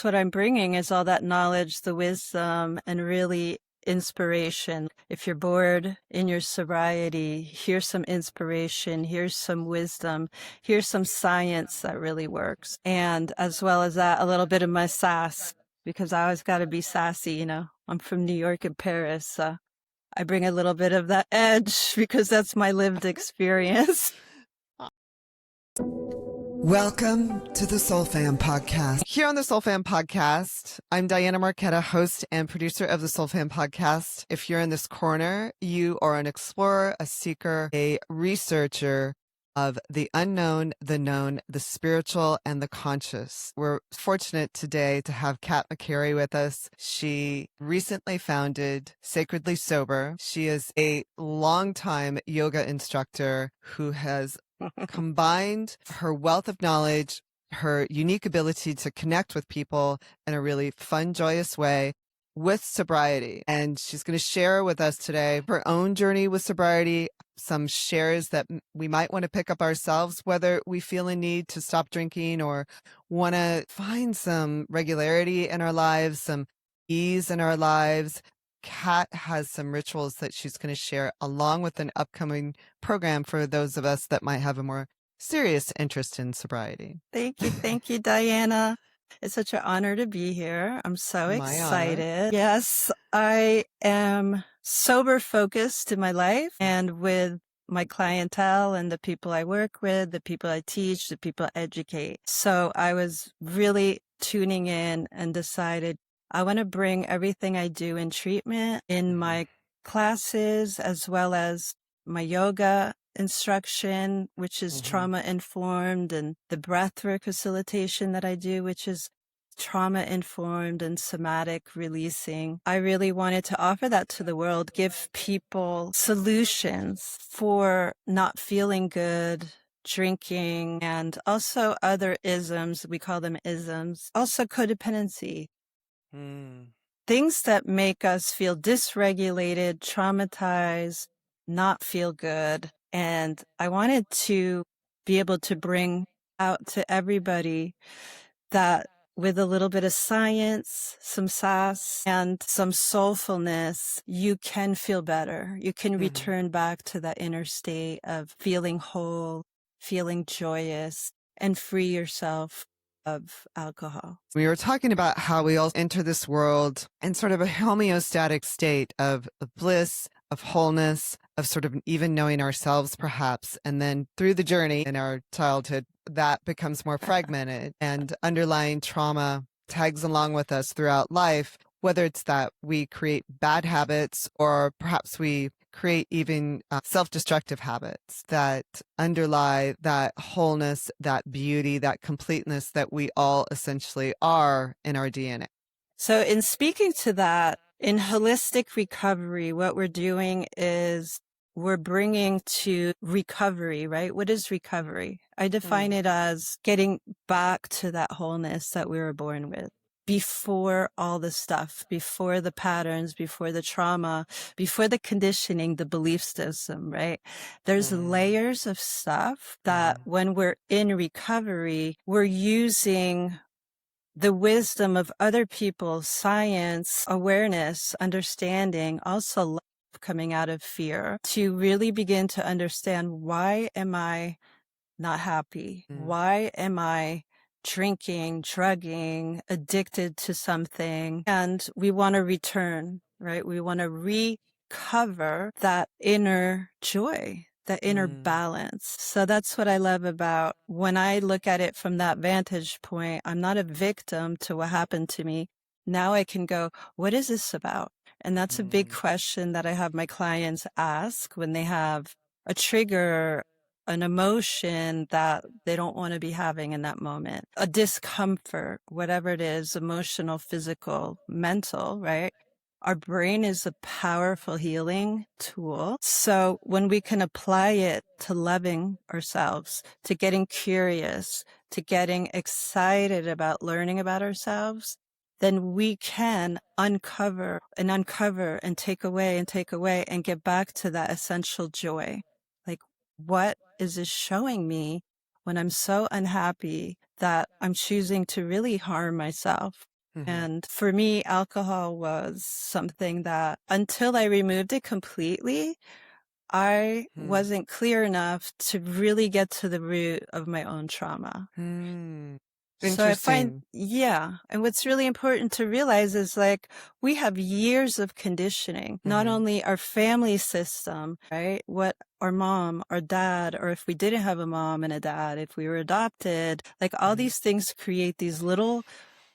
What I'm bringing is all that knowledge, the wisdom, and really inspiration. If you're bored in your sobriety, here's some inspiration, here's some wisdom, here's some science that really works. And as well as that, a little bit of my sass, because I always got to be sassy, I'm from New York and Paris, so I bring a little bit of that edge because that's my lived experience. Welcome to the SOULFAM Podcast. Here on the SOULFAM Podcast, I'm Diana Marquetta, host and producer of the SOULFAM Podcast. If you're in this corner, you are an explorer, a seeker, a researcher of the unknown, the known, the spiritual, and the conscious. We're fortunate today to have Kat McCary with us. She recently founded Sacredly Sober. She is a longtime yoga instructor who has combined her wealth of knowledge, her unique ability to connect with people in a really fun, joyous way with sobriety. And she's going to share with us today her own journey with sobriety, some shares that we might want to pick up ourselves, whether we feel a need to stop drinking or want to find some regularity in our lives, some ease in our lives. Kat has some rituals that she's going to share along with an upcoming program for those of us that might have a more serious interest in sobriety. Thank you, Diana. It's such an honor to be here. I'm so excited. Honor. Yes, I am sober focused in my life and with my clientele and the people I work with, the people I teach, the people I educate. So I was really tuning in and decided I want to bring everything I do in treatment in my classes as well as my yoga instruction, which is trauma informed, and the breathwork facilitation that I do, which is trauma informed and somatic releasing. I really wanted to offer that to the world, give people solutions for not feeling good, drinking, and also other isms. We call them isms. Also codependency. Things that make us feel dysregulated, traumatized, not feel good. And I wanted to be able to bring out to everybody that with a little bit of science, some sass, and some soulfulness, you can feel better. You can return back to that inner state of feeling whole, feeling joyous, and free yourself of alcohol. We were talking about how we all enter this world in sort of a homeostatic state of bliss, of wholeness, of sort of even knowing ourselves perhaps. And then through the journey in our childhood, that becomes more fragmented and underlying trauma tags along with us throughout life, whether it's that we create bad habits or perhaps we create even self-destructive habits that underlie that wholeness, that beauty, that completeness that we all essentially are in our DNA. So in speaking to that, in holistic recovery, what we're doing is we're bringing to recovery, right? What is recovery? I define it as getting back to that wholeness that we were born with. Before all the stuff, before the patterns, before the trauma, before the conditioning, the belief system, right? There's layers of stuff that when we're in recovery, we're using the wisdom of other people, science, awareness, understanding, also love coming out of fear to really begin to understand, why am I not happy? Why am I drinking, drugging, addicted to something? And we want to return, right? We want to recover that inner joy, that inner balance. So that's what I love about when I look at it from that vantage point. I'm not a victim to what happened to me. Now I can go, what is this about? And that's a big question that I have my clients ask when they have a trigger, an emotion that they don't want to be having in that moment, a discomfort, whatever it is, emotional, physical, mental, right? Our brain is a powerful healing tool. So when we can apply it to loving ourselves, to getting curious, to getting excited about learning about ourselves, then we can uncover and take away and get back to that essential joy. Like, what is this showing me when I'm so unhappy that I'm choosing to really harm myself. And for me, alcohol was something that until I removed it completely, I wasn't clear enough to really get to the root of my own trauma. So I find, Interesting. and what's really important to realize is like we have years of conditioning, not only our family system, right? What our mom, our dad, or if we didn't have a mom and a dad, if we were adopted, like all these things create these little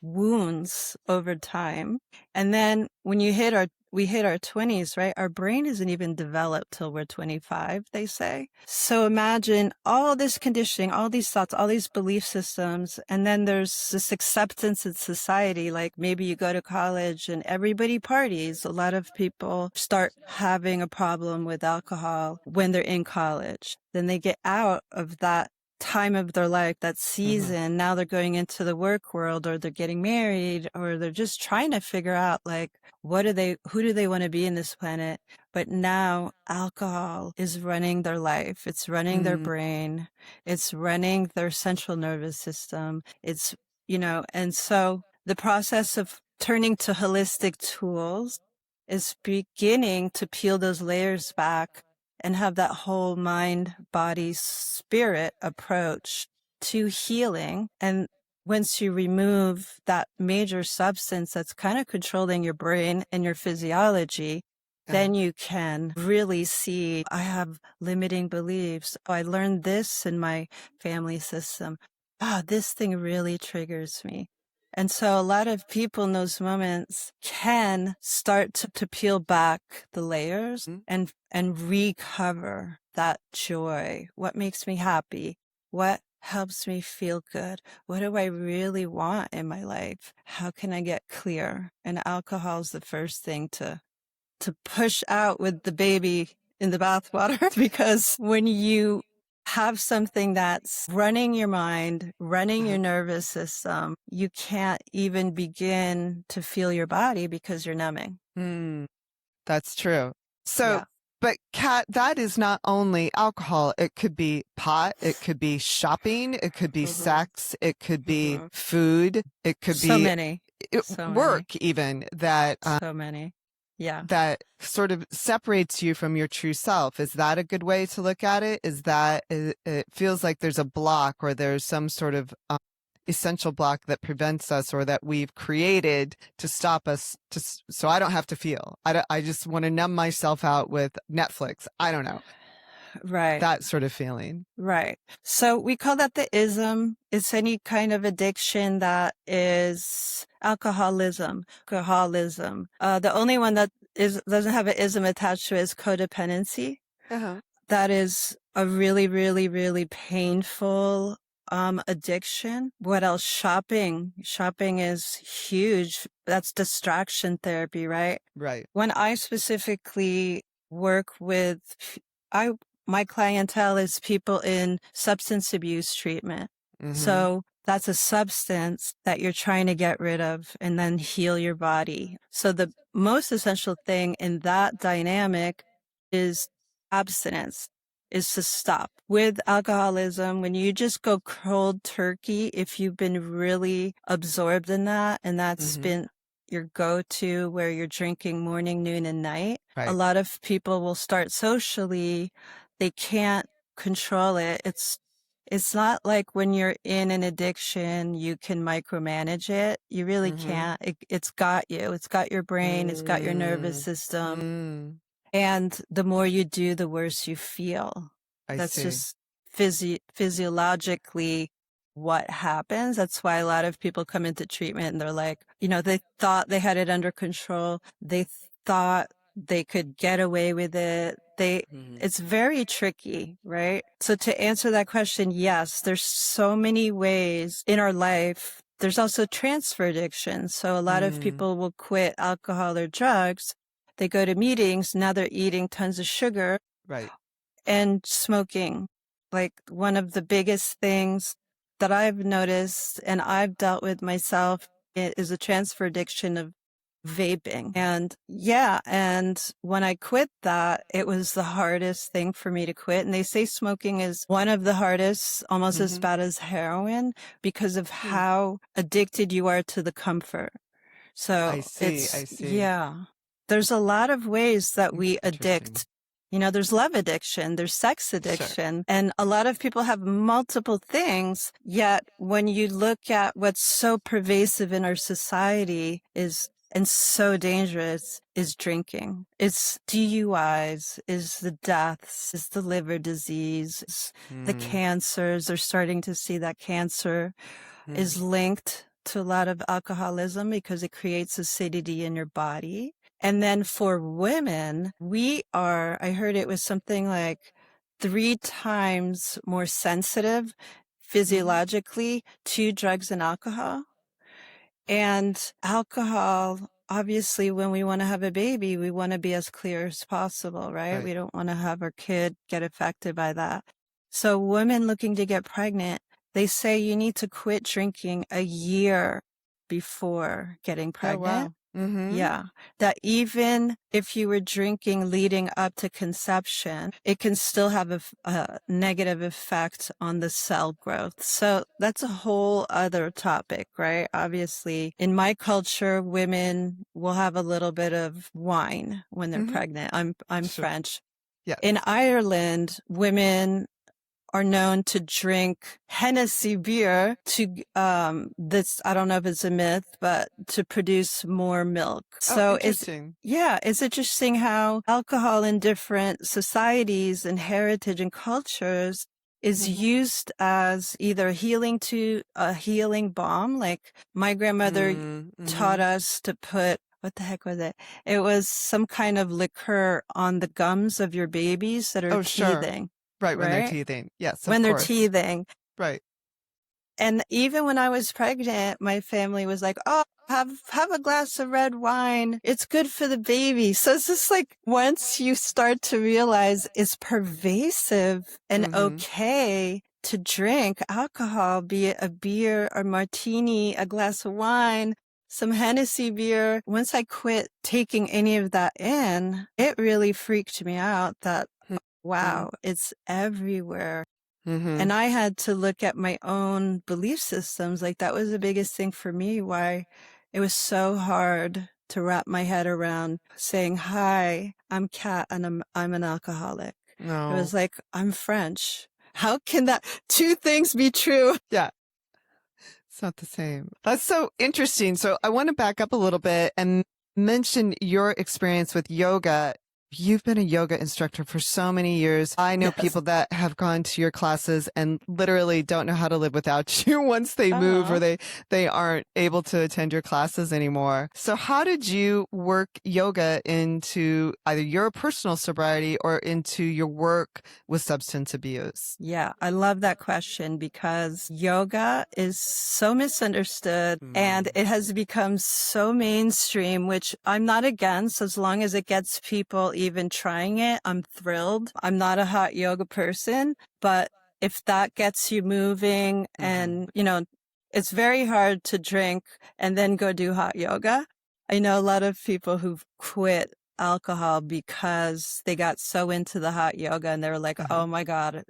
wounds over time. And then when we hit our 20s, right? Our brain isn't even developed till we're 25, they say. So imagine all this conditioning, all these thoughts, all these belief systems. And then there's this acceptance in society. Like maybe you go to college and everybody parties. A lot of people start having a problem with alcohol when they're in college. Then they get out of that time of their life, that season. Now they're going into the work world, or they're getting married, or they're just trying to figure out like, who do they want to be in this planet? But now alcohol is running their life. It's running their brain. It's running their central nervous system. It's, and so the process of turning to holistic tools is beginning to peel those layers back and have that whole mind, body, spirit approach to healing. And once you remove that major substance that's kind of controlling your brain and your physiology, then you can really see, I have limiting beliefs. Oh, I learned this in my family system. This thing really triggers me. And so a lot of people in those moments can start to peel back the layers and recover that joy. What makes me happy? What helps me feel good? What do I really want in my life? How can I get clear? And alcohol is the first thing to push out with the baby in the bathwater because when you have something that's running your mind, running your nervous system, you can't even begin to feel your body because you're numbing. That's true. So, but Kat, that is not only alcohol. It could be pot. It could be shopping. It could be sex. It could be food. It could be work even that, so many. Yeah. That sort of separates you from your true self. Is that a good way to look at it? Is that it feels like there's a block or there's some sort of essential block that prevents us or that we've created to stop us so I don't have to feel. I just want to numb myself out with Netflix. I don't know. Right. That sort of feeling. Right. So we call that the ism. It's any kind of addiction that is alcoholism. The only one that doesn't have an ism attached to it is codependency. That is a really, really, really painful addiction. What else? Shopping. Shopping is huge. That's distraction therapy, right? Right. When I specifically work with, my clientele is people in substance abuse treatment. So that's a substance that you're trying to get rid of and then heal your body. So the most essential thing in that dynamic is abstinence, is to stop. With alcoholism, when you just go cold turkey, if you've been really absorbed in that, and that's been your go-to where you're drinking morning, noon, and night, a lot of people will start socially. They can't control it. It's not like when you're in an addiction, you can micromanage it. You really can't. It's got you. It's got your brain. It's got your nervous system. And the more you do, the worse you feel. That's just physiologically what happens. That's why a lot of people come into treatment and they're like, they thought they had it under control. They thought they could get away with it. It's very tricky, right? So to answer that question, yes, there's so many ways in our life. There's also transfer addiction. So a lot of people will quit alcohol or drugs. They go to meetings. Now they're eating tons of sugar. Right. And smoking. Like one of the biggest things that I've noticed and I've dealt with myself is a transfer addiction of vaping. And yeah, and when I quit that, it was the hardest thing for me to quit. And they say smoking is one of the hardest, almost as bad as heroin, because of how addicted you are to the comfort. So I see. yeah, there's a lot of ways that we addict. You know, there's love addiction, there's sex addiction, and a lot of people have multiple things. Yet when you look at what's so pervasive in our society and so dangerous is drinking. It's DUIs, is the deaths, is the liver disease, the cancers. They're starting to see that cancer is linked to a lot of alcoholism because it creates acidity in your body. And then for women, I heard it was something like 3 times more sensitive physiologically to drugs and alcohol. And alcohol, obviously, when we want to have a baby, we want to be as clear as possible, right? We don't want to have our kid get affected by that. So women looking to get pregnant, they say you need to quit drinking a year before getting pregnant. Yeah. That even if you were drinking leading up to conception, it can still have a negative effect on the cell growth. So that's a whole other topic, right? Obviously, in my culture, women will have a little bit of wine when they're pregnant. I'm French. Yes. In Ireland, women are known to drink Hennessy beer this, I don't know if it's a myth, but to produce more milk. So interesting. It's interesting how alcohol in different societies and heritage and cultures is used as either a healing balm. Like my grandmother taught us to put, what the heck was it? It was some kind of liqueur on the gums of your babies that are teething. Right, when they're teething. Yes, when they're teething. Right. And even when I was pregnant, my family was like, oh, have a glass of red wine. It's good for the baby. So it's just like once you start to realize it's pervasive and okay to drink alcohol, be it a beer or martini, a glass of wine, some Hennessy beer. Once I quit taking any of that in, it really freaked me out that wow, it's everywhere. And I had to look at my own belief systems. Like that was the biggest thing for me, why it was so hard to wrap my head around saying, hi, I'm Kat and I'm an alcoholic. No. It was like, I'm French. How can that two things be true? Yeah. It's not the same. That's so interesting. So I want to back up a little bit and mention your experience with yoga. You've been a yoga instructor for so many years. I know people that have gone to your classes and literally don't know how to live without you once they move or they aren't able to attend your classes anymore. So how did you work yoga into either your personal sobriety or into your work with substance abuse? Yeah, I love that question because yoga is so misunderstood and it has become so mainstream, which I'm not against as long as it gets people even trying it. I'm thrilled. I'm not a hot yoga person, but if that gets you moving and, it's very hard to drink and then go do hot yoga. I know a lot of people who've quit alcohol because they got so into the hot yoga and they were like, oh my God,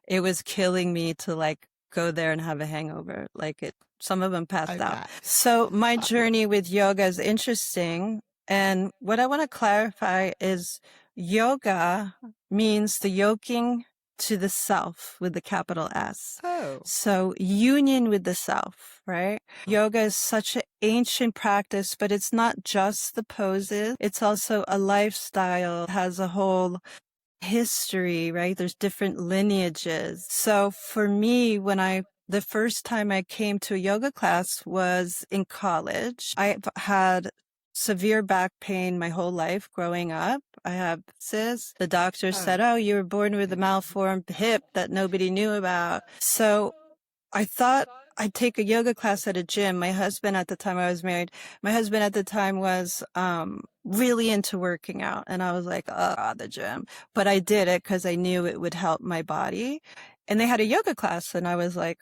it was killing me to like go there and have a hangover. Some of them passed out. So my journey with yoga is interesting. And what I want to clarify is yoga means the yoking to the self with the capital S. So union with the self, right? Yoga is such an ancient practice, but it's not just the poses. It's also a lifestyle. It has a whole history, right? There's different lineages. So for me, the first time I came to a yoga class was in college. I've had severe back pain my whole life growing up. I have cysts. The doctor said, oh, you were born with a malformed hip that nobody knew about. So I thought I'd take a yoga class at a gym. My husband at the time, I was married. My husband at the time was really into working out. And I was like, oh, the gym. But I did it because I knew it would help my body. And they had a yoga class. And I was like,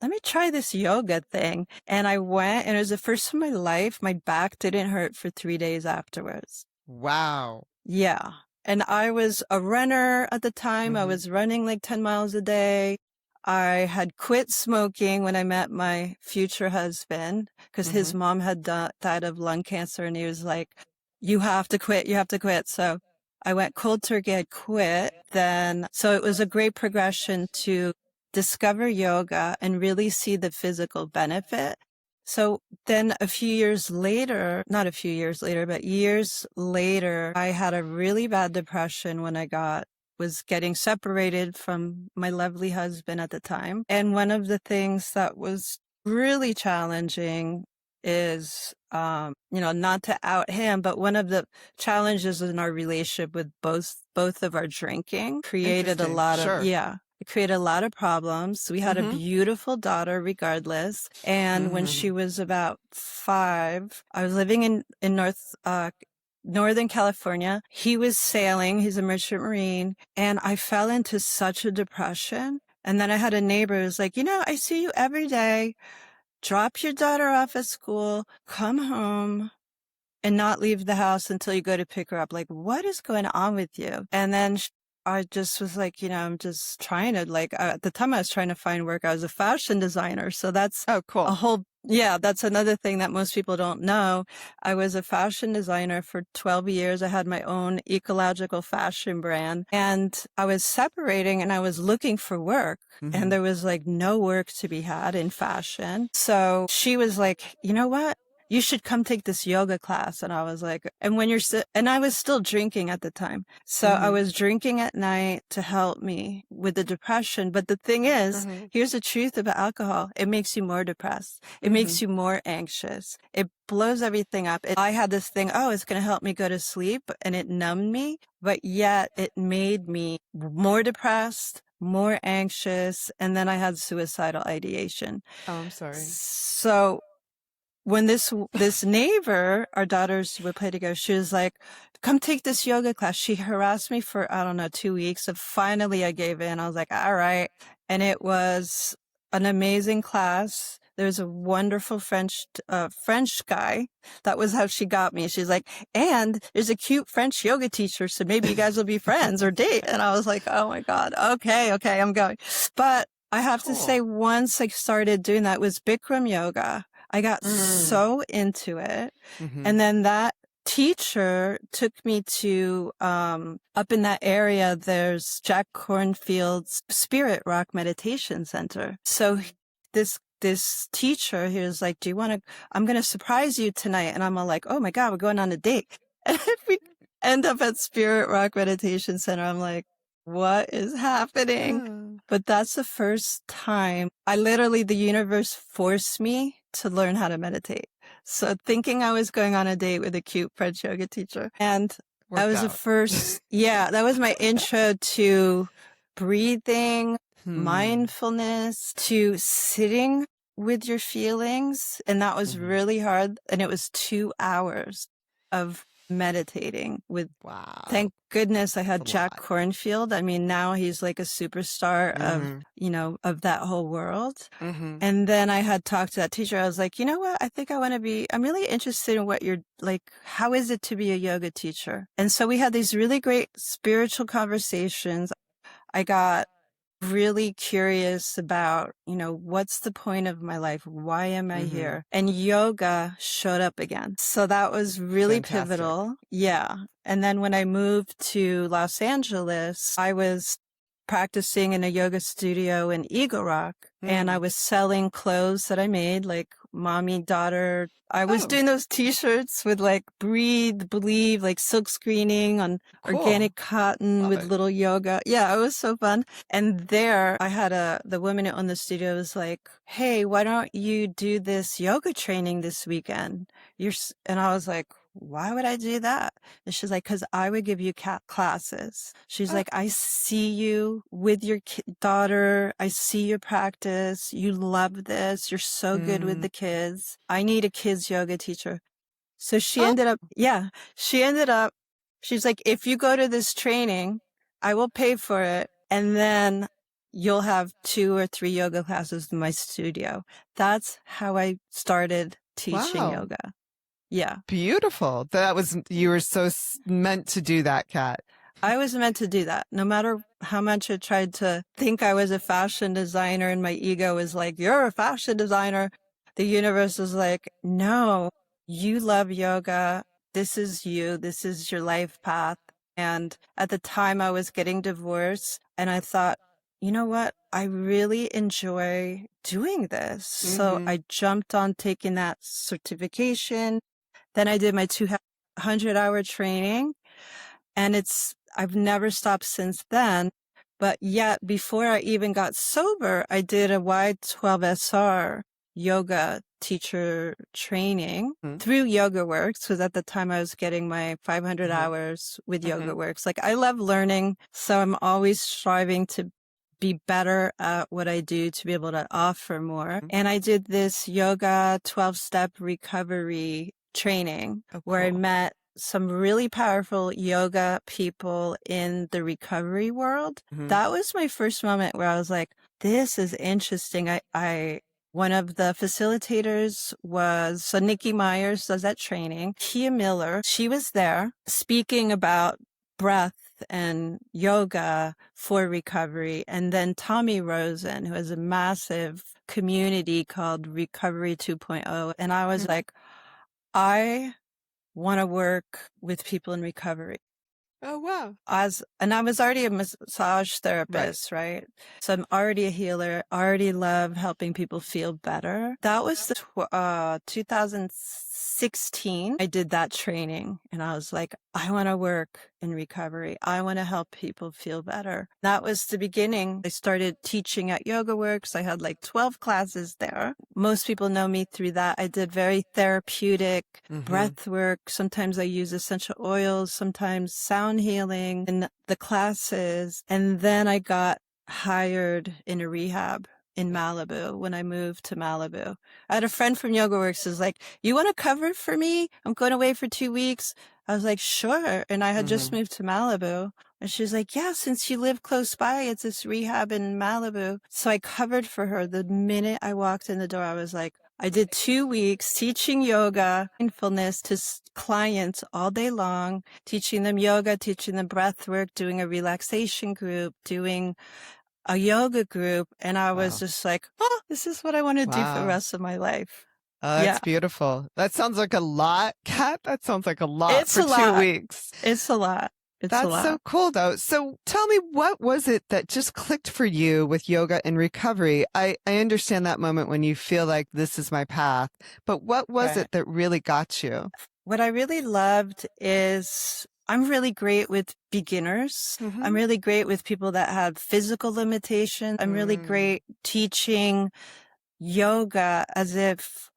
let me try this yoga thing. And I went, and it was the first time in my life my back didn't hurt for 3 days afterwards. Wow. Yeah. And I was a runner at the time. I was running like 10 miles a day. I had quit smoking when I met my future husband because his mom had died of lung cancer, and he was like, you have to quit. You have to quit. So I went cold turkey. I quit then. So it was a great progression to discover yoga and really see the physical benefit. So then a few years later, not a few years later, but years later, I had a really bad depression when was getting separated from my lovely husband at the time. And one of the things that was really challenging is, not to out him, but one of the challenges in our relationship with both of our drinking created a lot of, it created a lot of problems. We had a beautiful daughter regardless. And when she was about 5, I was living in Northern California. He was sailing. He's a merchant marine. And I fell into such a depression. And then I had a neighbor who was like, I see you every day. Drop your daughter off at school, come home, and not leave the house until you go to pick her up. Like, what is going on with you? And then I just was like, I'm just trying to at the time I was trying to find work. I was a fashion designer. So that's that's another thing that most people don't know. I was a fashion designer for 12 years. I had my own ecological fashion brand, and I was separating and I was looking for work, and there was no work to be had in fashion. So she was like, you know what? You should come take this yoga class. And I was like, and and I was still drinking at the time. So I was drinking at night to help me with the depression. But the thing is, here's the truth about alcohol. It makes you more depressed. It makes you more anxious. It blows everything up. I had this thing, it's going to help me go to sleep, and it numbed me, but yet it made me more depressed, more anxious. And then I had suicidal ideation. Oh, I'm sorry. So when this neighbor, our daughters would play together, she was like, come take this yoga class. She harassed me for, 2 weeks. So finally I gave in. I was like, all right. And it was an amazing class. There's a wonderful French guy. That was how she got me. She's like, and there's a cute French yoga teacher. So maybe you guys will be friends or date. And I was like, oh my God. Okay, I'm going. But I have to say, once I started doing that, it was Bikram yoga. I got so into it. And then that teacher took me to, up in that area, there's Jack Kornfield's Spirit Rock Meditation Center. So this teacher, he was like, I'm going to surprise you tonight. And I'm all like, oh my God, we're going on a date. And we end up at Spirit Rock Meditation Center. I'm like, what is happening? But that's the first time the universe forced me to learn how to meditate. So thinking I was going on a date with a cute French yoga teacher. And that was the first, that was my intro to breathing, mindfulness, to sitting with your feelings. And that was really hard. And it was 2 hours of meditating with, thank goodness I had Jack Kornfield. I mean, now he's like a superstar of that whole world. And then I had talked to that teacher. I was like, you know what? I think I'm really interested in what you're like, how is it to be a yoga teacher? And so we had these really great spiritual conversations. I got really curious about, what's the point of my life? Why am I here? And yoga showed up again. So that was really pivotal. Yeah. And then when I moved to Los Angeles, I was practicing in a yoga studio in Eagle Rock, and I was selling clothes that I made, like mommy, daughter. I was doing those t-shirts with breathe, believe, silk screening on organic cotton with little yoga. Yeah, it was so fun. And there I had the woman on the studio was like, hey, why don't you do this yoga training this weekend? And I was like, why would I do that? And she's like, because I would give you classes. She's like, I see you with your daughter. I see your practice. You love this. You're so good with the kids. I need a kids yoga teacher. So she ended up, she's like, if you go to this training, I will pay for it. And then you'll have 2 or 3 yoga classes in my studio. That's how I started teaching Wow. yoga. Yeah. Beautiful. You were so meant to do that, Kat. I was meant to do that. No matter how much I tried to think I was a fashion designer and my ego was like, you're a fashion designer. The universe was like, no, you love yoga. This is you. This is your life path. And at the time I was getting divorced and I thought, you know what? I really enjoy doing this. So I jumped on taking that certification. Then I did my 200-hour training. And I've never stopped since then. But yet, before I even got sober, I did a Y12SR yoga teacher training through Yoga Works, because at the time I was getting my 500 hours with Yoga Works. Like, I love learning, so I'm always striving to be better at what I do to be able to offer more. And I did this yoga 12-step recovery training where I met some really powerful yoga people in the recovery world. That was my first moment where I was like, this is interesting. One of the facilitators so Nikki Myers does that training. Kia Miller, she was there speaking about breath and yoga for recovery. And then Tommy Rosen, who has a massive community called Recovery 2.0. And I was like, I want to work with people in recovery. Oh, wow. And I was already a massage therapist, right? So I'm already a healer, already love helping people feel better. That was 2016. I did that training and I was like, I want to work in recovery. I want to help people feel better. That was the beginning. I started teaching at Yoga Works. I had like 12 classes there. Most people know me through that. I did very therapeutic breath work. Sometimes I use essential oils, sometimes sound healing in the classes. And then I got hired in a rehab in Malibu when I moved to Malibu. I had a friend from Yoga Works who's like, you want to cover for me? I'm going away for 2 weeks. I was like, sure. And I had just moved to Malibu. And she's like, yeah, since you live close by, it's this rehab in Malibu. So I covered for her. The minute I walked in the door, I was like, I did 2 weeks teaching yoga, mindfulness to clients all day long, teaching them yoga, teaching them breath work, doing a relaxation group, doing a yoga group. And I was just like, oh, this is what I want to do for the rest of my life. Oh, that's beautiful. That sounds like a lot, Kat. That sounds like a lot for 2 weeks. It's a lot. That's so cool, though. So tell me, what was it that just clicked for you with yoga and recovery? I understand that moment when you feel like this is my path, but what was it that really got you? What I really loved is I'm really great with beginners. I'm really great with people that have physical limitations. I'm really great teaching yoga as if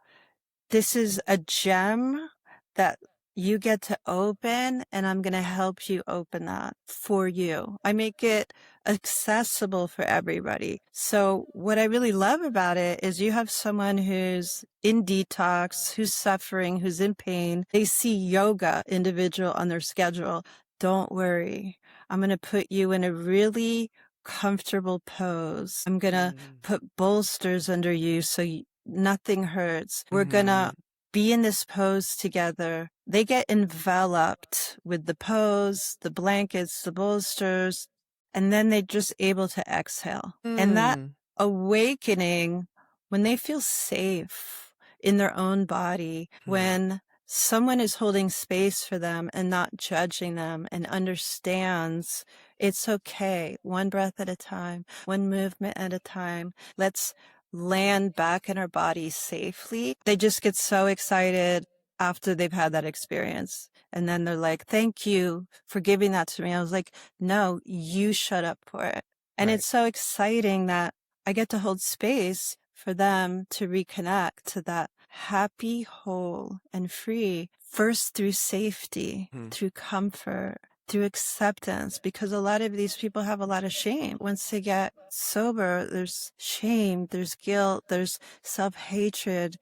this is a gem that you get to open, and I'm going to help you open that for you. I make it accessible for everybody. So what I really love about it is you have someone who's in detox, who's suffering, who's in pain. They see yoga individual on their schedule. Don't worry. I'm going to put you in a really comfortable pose. I'm going to put bolsters under you so nothing hurts. We're going to be in this pose together. They get enveloped with the pose, the blankets, the bolsters, and then they're just able to exhale. And that awakening, when they feel safe in their own body, when someone is holding space for them and not judging them and understands it's okay, one breath at a time, one movement at a time. Let's land back in our bodies safely. They just get so excited after they've had that experience. And then they're like, thank you for giving that to me. I was like, no, you shut up for it. And it's so exciting that I get to hold space for them to reconnect to that happy, whole, and free, first through safety, through comfort, through acceptance, because a lot of these people have a lot of shame. Once they get sober, there's shame, there's guilt, there's self-hatred.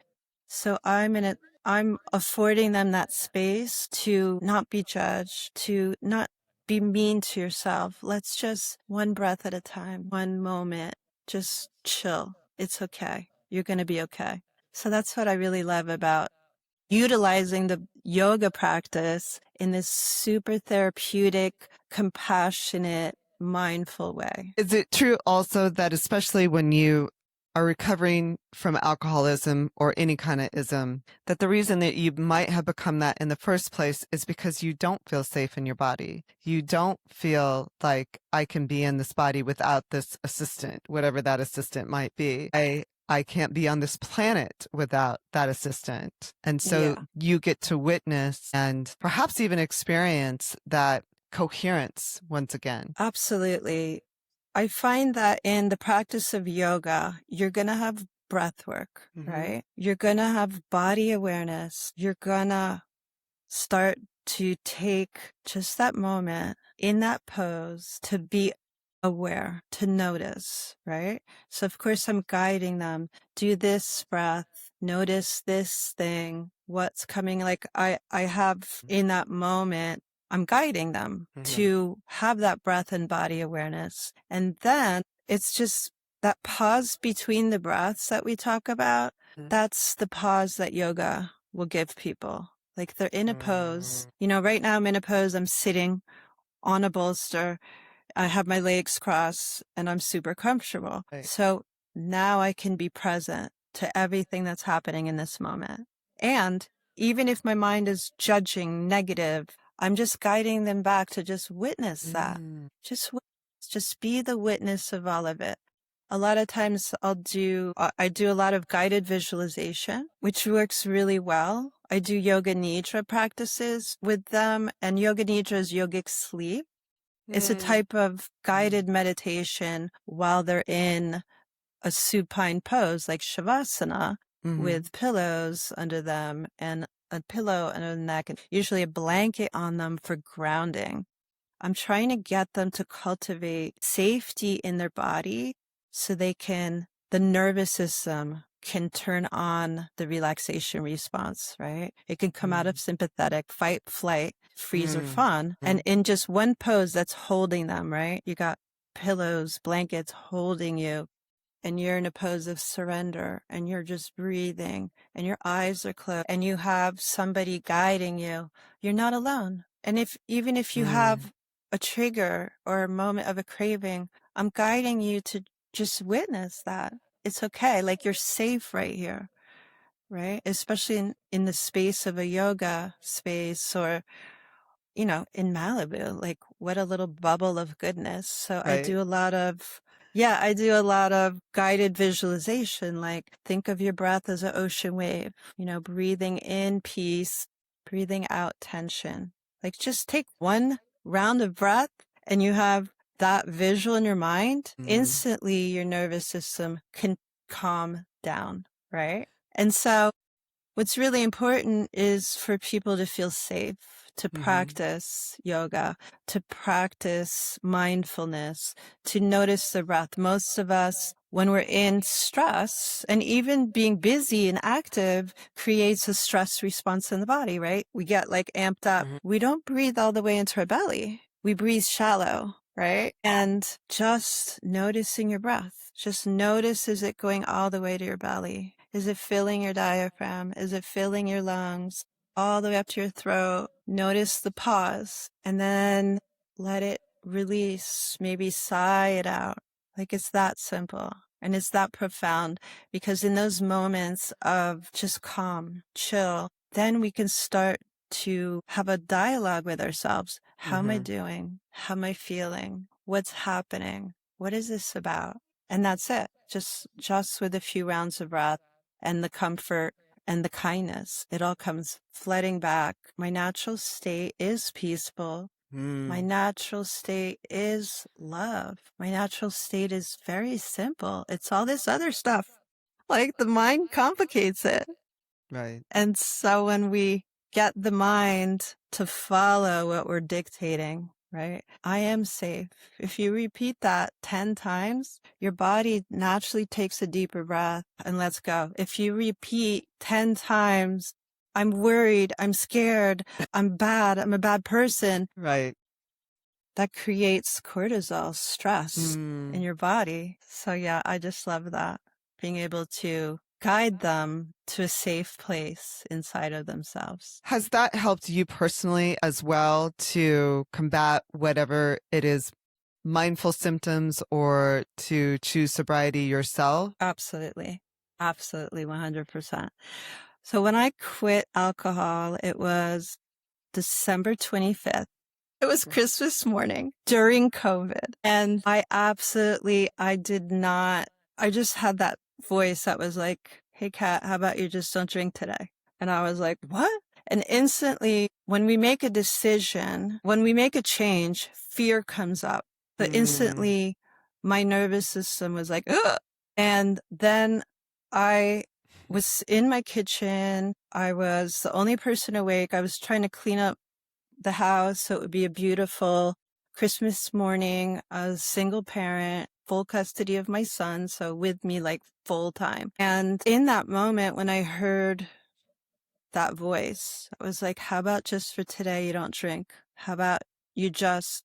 So I'm affording them that space to not be judged, to not be mean to yourself. Let's just one breath at a time, one moment, just chill. It's okay. You're going to be okay. So that's what I really love about utilizing the yoga practice in this super therapeutic, compassionate, mindful way. Is it true also that especially when you are recovering from alcoholism or any kind of ism, that the reason that you might have become that in the first place is because you don't feel safe in your body. You don't feel like I can be in this body without this assistant, whatever that assistant might be. I can't be on this planet without that assistant. And so you get to witness and perhaps even experience that coherence once again. Absolutely. I find that in the practice of yoga, you're going to have breath work, right? You're going to have body awareness. You're going to start to take just that moment in that pose to be aware, to notice, right? So of course I'm guiding them. Do this breath, notice this thing, what's coming. Like I have in that moment, I'm guiding them to have that breath and body awareness. And then it's just that pause between the breaths that we talk about. That's the pause that yoga will give people. Like they're in a pose, right now I'm in a pose, I'm sitting on a bolster. I have my legs crossed and I'm super comfortable. Right. So now I can be present to everything that's happening in this moment. And even if my mind is judging negative, I'm just guiding them back to just witness that. Just be the witness of all of it. A lot of times I do a lot of guided visualization, which works really well. I do yoga nidra practices with them, and yoga nidra is yogic sleep. It's a type of guided meditation while they're in a supine pose like shavasana with pillows under them and a pillow under the neck and usually a blanket on them for grounding. I'm trying to get them to cultivate safety in their body so the nervous system can turn on the relaxation response, right? It can come out of sympathetic, fight, flight, freeze, or fawn. And in just one pose that's holding them, right? You got pillows, blankets holding you, and you're in a pose of surrender, and you're just breathing, and your eyes are closed, and you have somebody guiding you. You're not alone. And even if you have a trigger or a moment of a craving, I'm guiding you to just witness that. It's okay. Like you're safe right here, right? Especially in the space of a yoga space or, in Malibu, like what a little bubble of goodness. So I do a lot of guided visualization, like think of your breath as an ocean wave, breathing in peace, breathing out tension. Like just take one round of breath and you have that visual in your mind, instantly your nervous system can calm down, right? And so what's really important is for people to feel safe, to practice yoga, to practice mindfulness, to notice the breath. Most of us, when we're in stress and even being busy and active creates a stress response in the body, right? We get like amped up. We don't breathe all the way into our belly. We breathe shallow, right? And just noticing your breath. Just notice, is it going all the way to your belly? Is it filling your diaphragm? Is it filling your lungs all the way up to your throat? Notice the pause and then let it release. Maybe sigh it out. Like it's that simple and it's that profound, because in those moments of just calm, chill, then we can start to have a dialogue with ourselves. How am I doing? How am I feeling? What's happening? What is this about? And that's it. Just with a few rounds of breath and the comfort and the kindness, it all comes flooding back. My natural state is peaceful. My natural state is love. My natural state is very simple. It's all this other stuff. Like the mind complicates it. Right. And so when we get the mind to follow what we're dictating, right? I am safe. If you repeat that 10 times, your body naturally takes a deeper breath and lets go. If you repeat 10 times, I'm worried, I'm scared, I'm bad, I'm a bad person. Right. that creates cortisol, stress in your body. So yeah, I just love that. Being able to guide them to a safe place inside of themselves. Has that helped you personally as well to combat whatever it is, mindful symptoms, or to choose sobriety yourself? Absolutely. Absolutely, 100%. So when I quit alcohol, it was December 25th. It was Christmas morning during COVID. And I just had that voice that was like, hey, Kat, how about you just don't drink today? And I was like, what? And instantly, when we make a decision, when we make a change, fear comes up. But instantly, my nervous system was like, ugh. And then I was in my kitchen. I was the only person awake. I was trying to clean up the house so it would be a beautiful Christmas morning. I was a single parent, full custody of my son, so with me like full time. And in that moment, when I heard that voice, I was like, how about just for today you don't drink? How about you just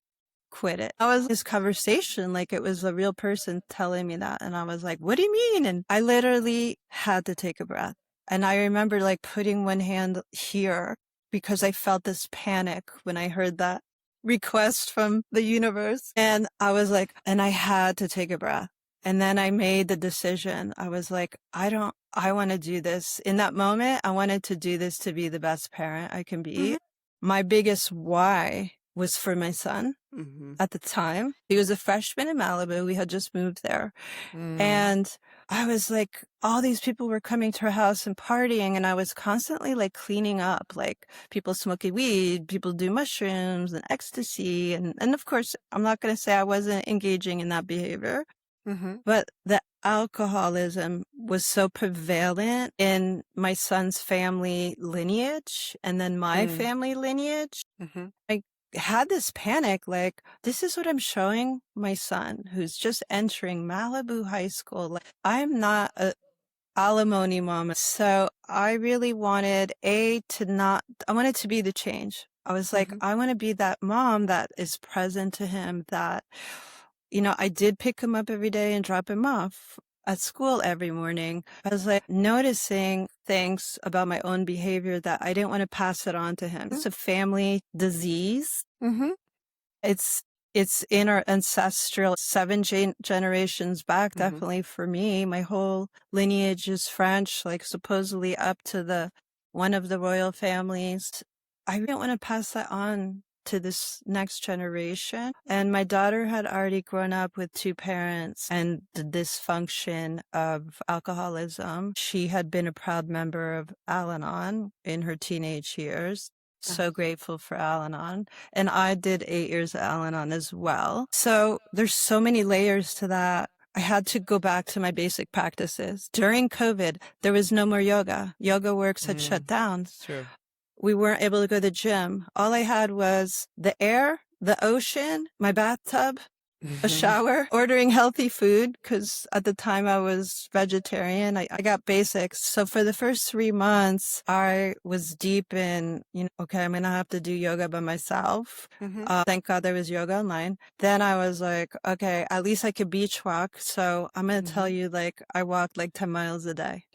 quit it? I was in this conversation like it was a real person telling me that. And I was like, what do you mean? And I literally had to take a breath. And I remember like putting one hand here because I felt this panic when I heard that request from the universe. And I was like, and I had to take a breath. And then I made the decision. I was like, I want to do this. In that moment, I wanted to do this to be the best parent I can be. My biggest why was for my son at the time. He was a freshman in Malibu. We had just moved there. And I was like, all these people were coming to our house and partying, and I was constantly like cleaning up, like people smoking weed, people do mushrooms and ecstasy. And of course, I'm not going to say I wasn't engaging in that behavior, but the alcoholism was so prevalent in my son's family lineage and then my family lineage. I had this panic, like, this is what I'm showing my son who's just entering Malibu High School. Like, I'm not a alimony mom. So I really wanted I wanted to be the change. I was like, I want to be that mom that is present to him, that, I did pick him up every day and drop him off at school every morning. I was like noticing things about my own behavior that I didn't want to pass it on to him. It's a family disease. It's in our ancestral 7 generations back, definitely for me. My whole lineage is French, like supposedly up to one of the royal families. I didn't want to pass that on to this next generation. And my daughter had already grown up with two parents and the dysfunction of alcoholism. She had been a proud member of Al-Anon in her teenage years. So grateful for Al-Anon. And I did 8 years of Al-Anon as well. So there's so many layers to that. I had to go back to my basic practices. During COVID, there was no more yoga. Yoga Works had shut down. It's true. We weren't able to go to the gym. All I had was the air, the ocean, my bathtub, a shower, ordering healthy food, because at the time I was vegetarian. I got basics. So for the first 3 months, I was deep in, okay, I'm going to have to do yoga by myself. Thank God there was yoga online. Then I was like, okay, at least I could beach walk. So I'm going to tell you, like, I walked like 10 miles a day.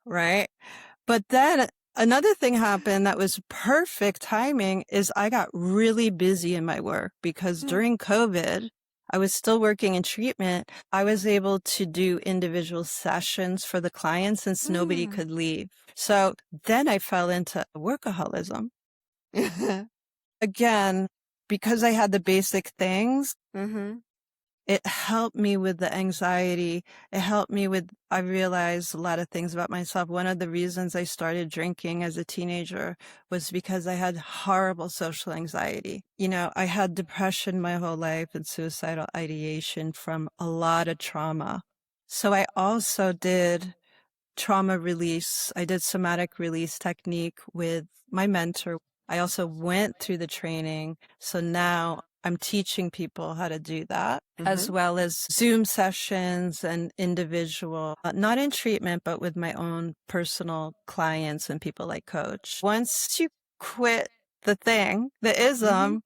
Right? But then another thing happened that was perfect timing is I got really busy in my work because during COVID, I was still working in treatment. I was able to do individual sessions for the clients since nobody could leave. So then I fell into workaholism. Again, because I had the basic things, it helped me with the anxiety. I realized a lot of things about myself. One of the reasons I started drinking as a teenager was because I had horrible social anxiety. I had depression my whole life and suicidal ideation from a lot of trauma. So I also did trauma release. I did somatic release technique with my mentor. I also went through the training. So now I'm teaching people how to do that, as well as Zoom sessions and individual, not in treatment, but with my own personal clients and people I coach. Once you quit the ism,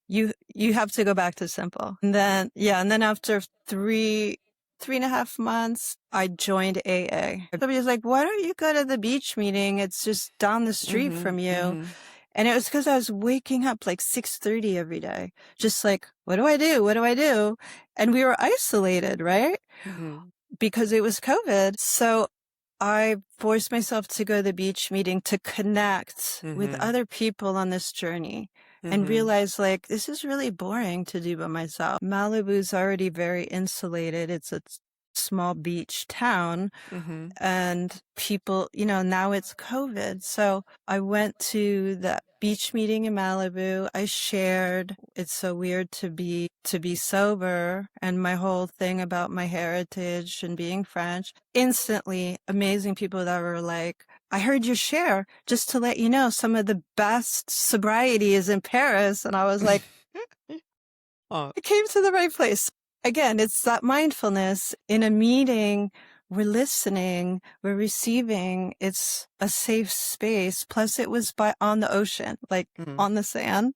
you you have to go back to simple. And then, and then after 3.5 months, I joined AA. Somebody was like, why don't you go to the beach meeting? It's just down the street from you. And it was because I was waking up like 6:30 every day. Just like, what do I do? What do I do? And we were isolated, right? Because it was COVID. So I forced myself to go to the beach meeting to connect with other people on this journey and realize like, this is really boring to do by myself. Malibu's already very insulated. It's a small beach town and people, now it's COVID. So I went to the beach meeting in Malibu. I shared, it's so weird to be sober, and my whole thing about my heritage and being French. Instantly amazing people that were like, I heard you share, just to let you know, some of the best sobriety is in Paris. And I was like, I came to the right place. Again, it's that mindfulness in a meeting. We're listening, we're receiving. It's a safe space. Plus it was on the ocean, like on the sand.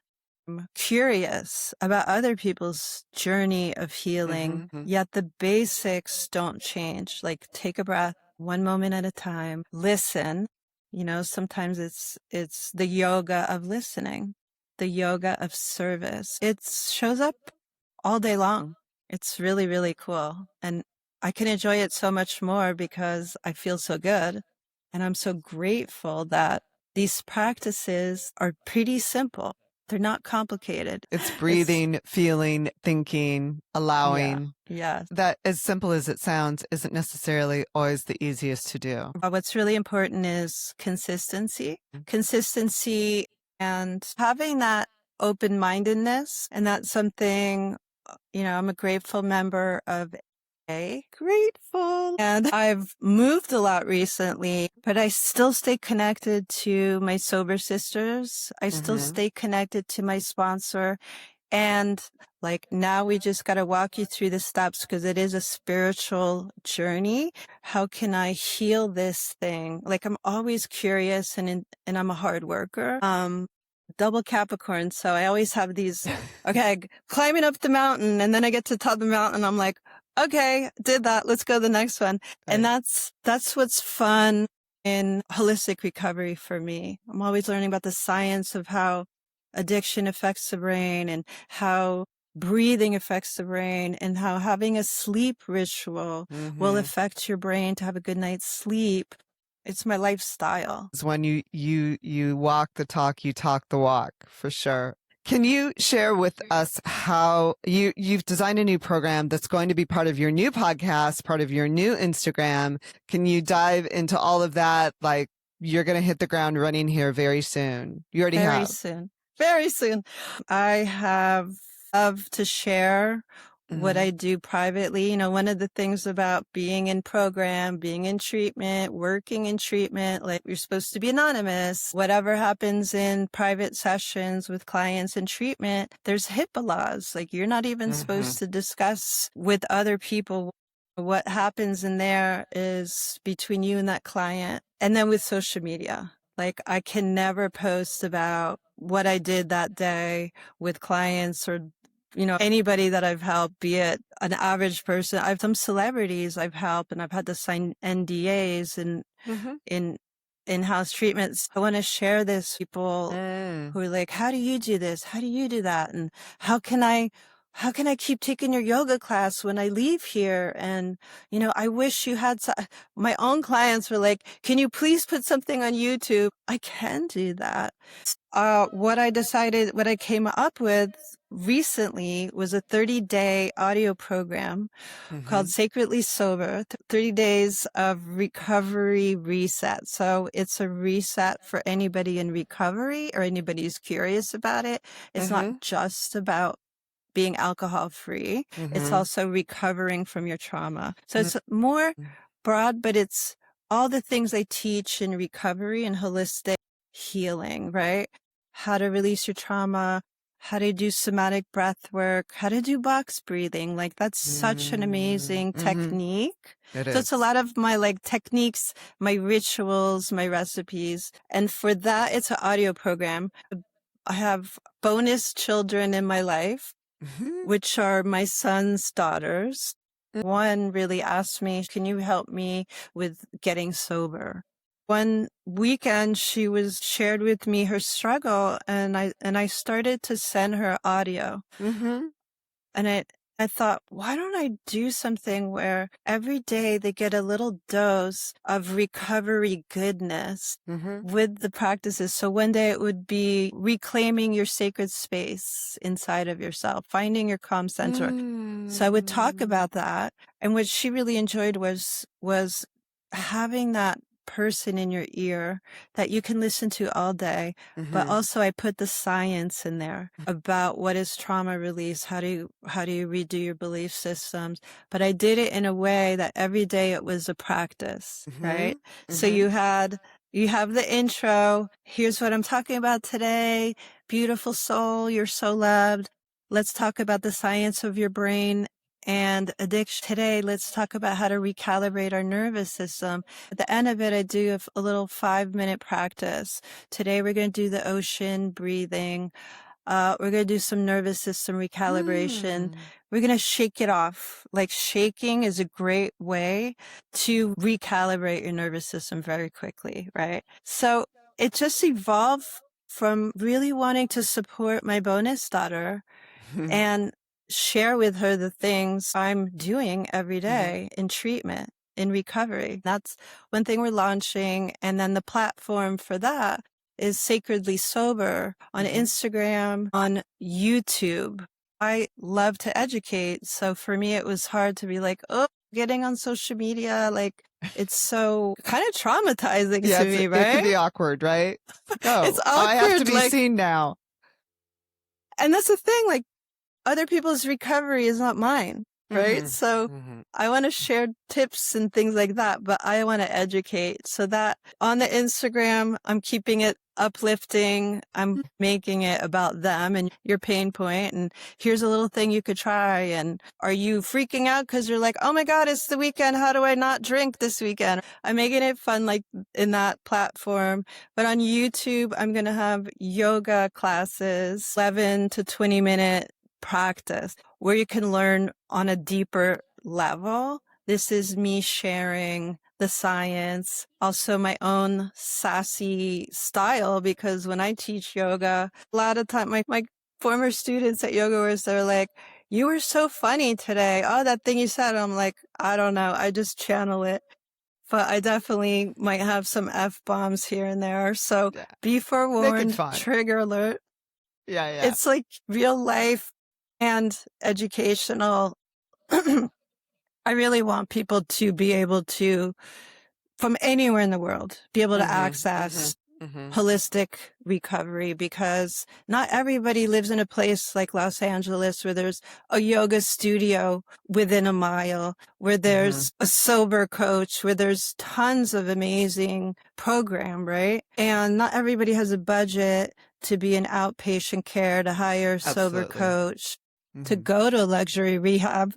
I'm curious about other people's journey of healing, yet the basics don't change. Like take a breath, one moment at a time, listen. Sometimes it's the yoga of listening, the yoga of service. It shows up all day long. It's really, really cool. And I can enjoy it so much more because I feel so good. And I'm so grateful that these practices are pretty simple. They're not complicated. It's breathing, feeling, thinking, allowing. Yeah. That, as simple as it sounds, isn't necessarily always the easiest to do. What's really important is consistency. Consistency and having that open-mindedness. And that's something, I'm a grateful member of grateful. And I've moved a lot recently, but I still stay connected to my sober sisters. I still stay connected to my sponsor. And like now we just got to walk you through the steps because it is a spiritual journey. How can I heal this thing? Like I'm always curious and I'm a hard worker. Double Capricorn. So I always have these, climbing up the mountain, and then I get to the top of the mountain. I'm like, okay, did that. Let's go to the next one. Right. And that's what's fun in holistic recovery for me. I'm always learning about the science of how addiction affects the brain and how breathing affects the brain and how having a sleep ritual will affect your brain to have a good night's sleep. It's my lifestyle. It's when you walk the talk, you talk the walk, for sure. Can you share with us how you've designed a new program that's going to be part of your new podcast, part of your new Instagram? Can you dive into all of that? Like, you're going to hit the ground running here very soon. You already have. Very soon. I have loved to share what I do privately. One of the things about being in program, being in treatment, working in treatment, like you're supposed to be anonymous. Whatever happens in private sessions with clients in treatment, there's HIPAA laws. Like you're not even supposed to discuss with other people. What happens in there is between you and that client. And then with social media, like I can never post about what I did that day with clients or anybody that I've helped, be it an average person. I've some celebrities I've helped, and I've had to sign NDAs and in in-house treatments. I want to share this with people who are like, how do you do this? How do you do that? And how can I keep taking your yoga class when I leave here? And, I wish you had my own clients were like, can you please put something on YouTube? I can do that. What I came up with recently was a 30-day audio program called Sacredly Sober, 30 days of recovery reset. So it's a reset for anybody in recovery or anybody who's curious about it. It's not just about being alcohol free. It's also recovering from your trauma. So it's more broad, but it's all the things I teach in recovery and holistic healing, right? How to release your trauma, how to do somatic breath work, how to do box breathing. Like that's such an amazing technique. So it's a lot of my techniques, my rituals, my recipes. And for that, it's an audio program. I have bonus children in my life, which are my son's daughters. One really asked me, can you help me with getting sober? One weekend, she shared with me her struggle, and I started to send her audio. And I thought, why don't I do something where every day they get a little dose of recovery goodness with the practices? So one day it would be reclaiming your sacred space inside of yourself, finding your calm center. So I would talk about that. And what she really enjoyed was having that person in your ear that you can listen to all day. But also I put the science in there about what is trauma release, how do you redo your belief systems. But I did it in a way that every day it was a practice, right? So you have the intro. Here's what I'm talking about today. Beautiful soul, you're so loved. Let's talk about the science of your brain and addiction. Today, let's talk about how to recalibrate our nervous system. At the end of it, I do a little 5-minute practice. Today, we're going to do the ocean breathing. We're going to do some nervous system recalibration. We're going to shake it off. Like, shaking is a great way to recalibrate your nervous system very quickly, right? So it just evolved from really wanting to support my bonus daughter and share with her the things I'm doing every day in treatment, in recovery. That's one thing we're launching. And then the platform for that is Sacredly Sober on Instagram, on YouTube. I love to educate. So for me, it was hard to be like, oh, getting on social media, like it's so kind of traumatizing to me, right? It can be awkward, right? Oh, it's awkward. I have to be seen now. And that's the thing, like, other people's recovery is not mine, right? So I want to share tips and things like that, but I want to educate. So that on the Instagram, I'm keeping it uplifting. I'm making it about them and your pain point. And here's a little thing you could try. And are you freaking out because you're like, oh my God, it's the weekend. How do I not drink this weekend? I'm making it fun, like in that platform. But on YouTube, I'm going to have yoga classes, 11 to 20-minute practice where you can learn on a deeper level. This is me sharing the science, also my own sassy style, because when I teach yoga, a lot of time my former students at Yoga Wars, they're like, you were so funny today. Oh, that thing you said. I'm like, I don't know. I just channel it. But I definitely might have some F-bombs here and there. So be forewarned, trigger alert. Yeah. It's like real life and educational. I really want people to be able to, from anywhere in the world, be able to access holistic recovery, because not everybody lives in a place like Los Angeles where there's a yoga studio within a mile, where there's a sober coach, where there's tons of amazing program, right? And not everybody has a budget to be in outpatient care, to hire a sober coach, to go to a luxury rehab.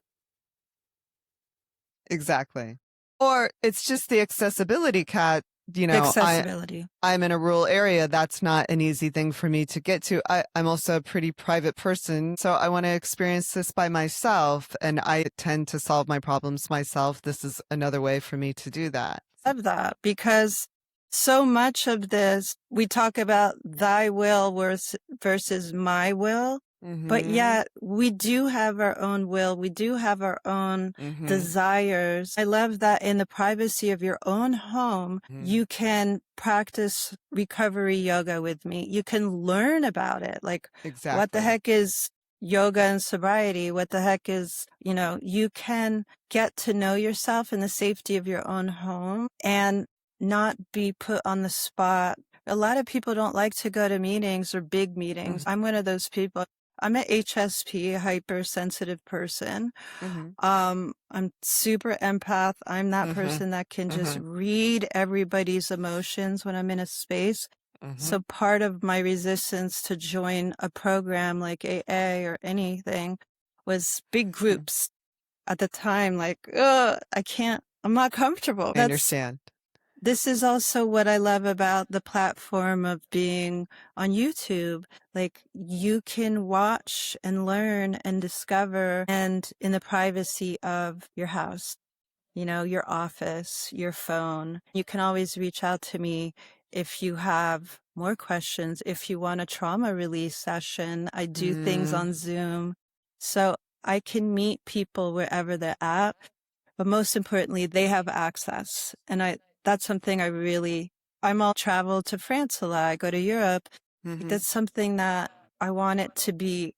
Exactly. Or it's just the accessibility, Kat. You know, accessibility. I'm in a rural area. That's not an easy thing for me to get to. I'm also a pretty private person, so I want to experience this by myself, and I tend to solve my problems myself. This is another way for me to do that. I love that, because so much of this, we talk about thy will versus my will. But yet we do have our own will. We do have our own desires. I love that in the privacy of your own home, you can practice recovery yoga with me. You can learn about it. Like, what the heck is yoga and sobriety? What the heck is, you can get to know yourself in the safety of your own home and not be put on the spot. A lot of people don't like to go to meetings or big meetings. I'm one of those people. I'm an HSP, hypersensitive person. I'm super empath. I'm that person that can just read everybody's emotions when I'm in a space. So part of my resistance to join a program like AA or anything was big groups at the time. Like, I can't, I'm not comfortable. I understand. this is also what I love about the platform of being on YouTube. Like, you can watch and learn and discover, and in the privacy of your house, your office, your phone. You can always reach out to me if you have more questions. If you want a trauma release session, I do things on Zoom. So I can meet people wherever they're at, but most importantly, they have access. And that's something I'm all travel to France a lot. I go to Europe. That's something that I want it to be.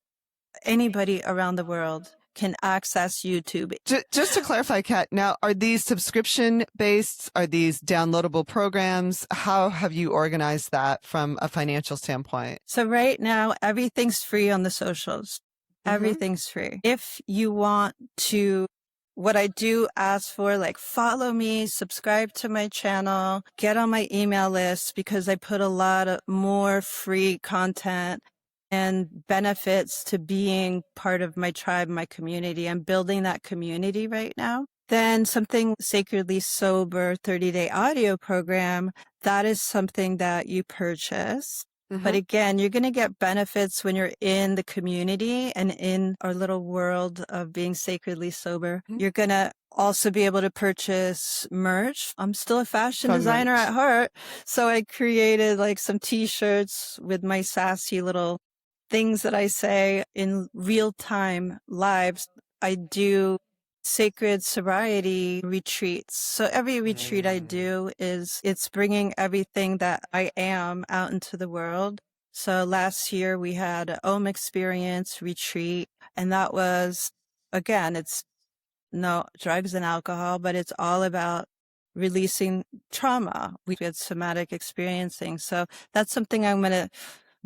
Anybody around the world can access YouTube. Just to clarify, Kat, now, are these subscription-based? Are these downloadable programs? How have you organized that from a financial standpoint? So right now, everything's free on the socials. Everything's free. If you want to, what I do ask for, like, follow me, subscribe to my channel, get on my email list, because I put a lot of more free content and benefits to being part of my tribe, my community. I'm building that community right now. Then something Sacredly Sober 30-day audio program, that is something that you purchase. But again, you're going to get benefits when you're in the community and in our little world of being sacredly sober. You're going to also be able to purchase merch. I'm still a fashion designer at heart. So I created like some t-shirts with my sassy little things that I say in real time lives. I do sacred sobriety retreats. So every retreat I do it's bringing everything that I am out into the world. So last year we had an experience retreat, and that was, again, it's no drugs and alcohol, but it's all about releasing trauma. We had somatic experiencing. So that's something I'm going to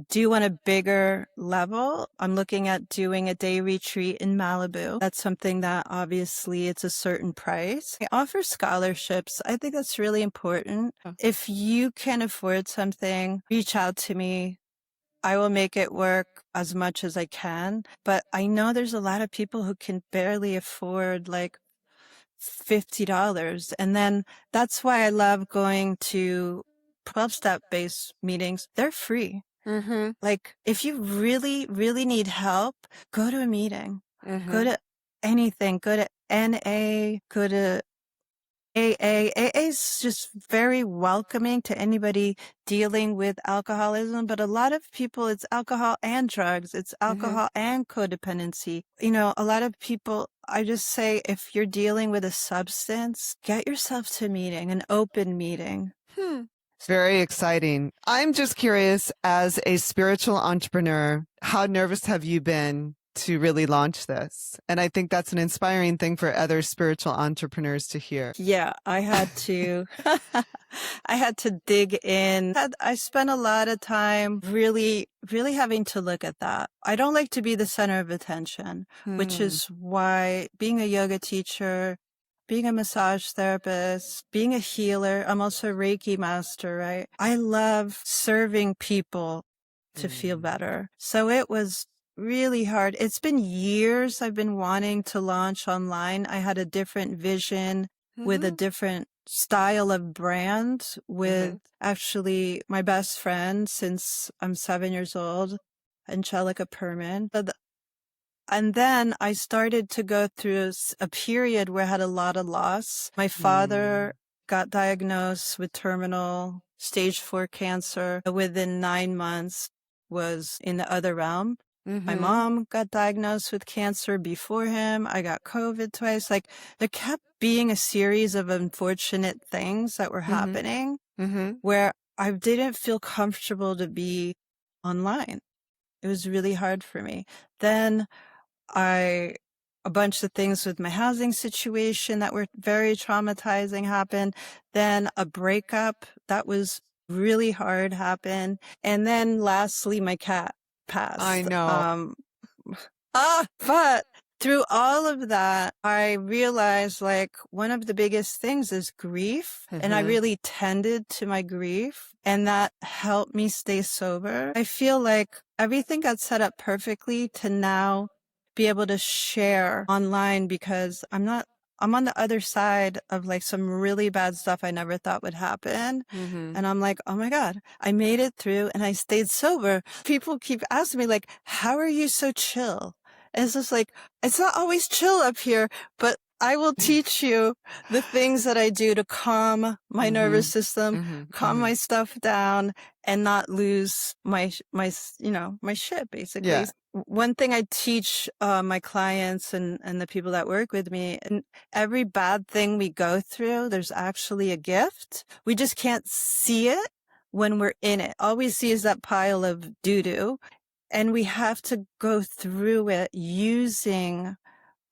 do on a bigger level. I'm looking at doing a day retreat in Malibu. That's something that obviously it's a certain price. I offer scholarships. I think that's really important. If you can afford something, reach out to me. I will make it work as much as I can. But I know there's a lot of people who can barely afford like $50. And then that's why I love going to 12-step based meetings. They're free. Like, if you really, really need help, go to a meeting, go to anything, go to NA, go to AA. AA is just very welcoming to anybody dealing with alcoholism, but a lot of people, it's alcohol and drugs, it's alcohol and codependency. A lot of people, I just say, if you're dealing with a substance, get yourself to a meeting, an open meeting. Very exciting. I'm just curious, as a spiritual entrepreneur, how nervous have you been to really launch this? And I think that's an inspiring thing for other spiritual entrepreneurs to hear. Yeah, I had to, I had to dig in. I spent a lot of time really, really having to look at that. I don't like to be the center of attention, which is why being a yoga teacher, being a massage therapist, being a healer, I'm also a Reiki master, right? I love serving people to feel better. So it was really hard. It's been years I've been wanting to launch online. I had a different vision with a different style of brand with actually my best friend since I'm 7 years old, Angelica Perman. And then I started to go through a period where I had a lot of loss. My father got diagnosed with terminal stage 4 cancer. Within 9 months was in the other realm. My mom got diagnosed with cancer before him. I got COVID twice. Like, there kept being a series of unfortunate things that were happening where I didn't feel comfortable to be online. It was really hard for me. Then a bunch of things with my housing situation that were very traumatizing happened. Then a breakup that was really hard happened. And then lastly, my cat passed. I know. But through all of that, I realized like one of the biggest things is grief. And I really tended to my grief, and that helped me stay sober. I feel like everything got set up perfectly to now be able to share online, because I'm not I'm on the other side of like some really bad stuff I never thought would happen. And I'm like, oh my God, I made it through and I stayed sober. People keep asking me like, how are you so chill? And it's just like, it's not always chill up here, but I will teach you the things that I do to calm my nervous system, calm my stuff down, and not lose my shit, basically. Yeah. One thing I teach my clients and the people that work with me, and every bad thing we go through, there's actually a gift. We just can't see it when we're in it. All we see is that pile of doo-doo, and we have to go through it using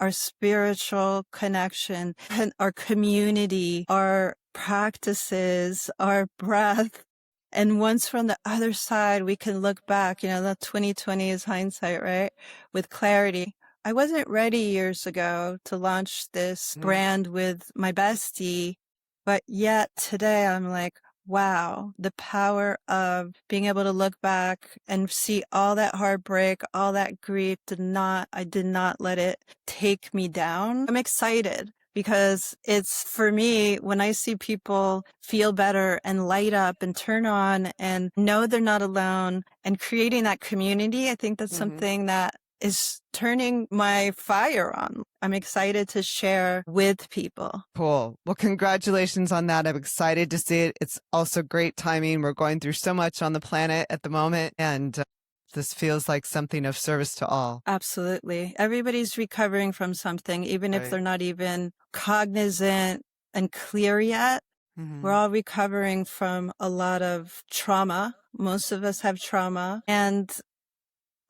our spiritual connection and our community, our practices, our breath. And once we're on the other side, we can look back, that 2020 is hindsight, right? With clarity. I wasn't ready years ago to launch this brand with my bestie, but yet today I'm like, wow, the power of being able to look back and see all that heartbreak, all that grief I did not let it take me down. I'm excited because it's, for me, when I see people feel better and light up and turn on and know they're not alone and creating that community, I think that's something that is turning my fire on. I'm excited to share with people. Cool. Well, congratulations on that. I'm excited to see it. It's also great timing. We're going through so much on the planet at the moment, and this feels like something of service to all. Absolutely. Everybody's recovering from something, even if they're not even cognizant and clear yet. We're all recovering from a lot of trauma. Most of us have trauma, and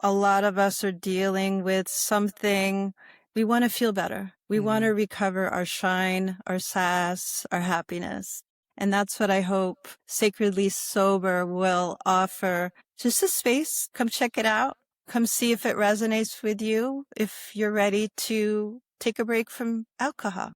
a lot of us are dealing with something. We want to feel better. We want to recover our shine, our sass, our happiness. And that's what I hope Sacredly Sober will offer. Just a space. Come check it out. Come see if it resonates with you, if you're ready to take a break from alcohol.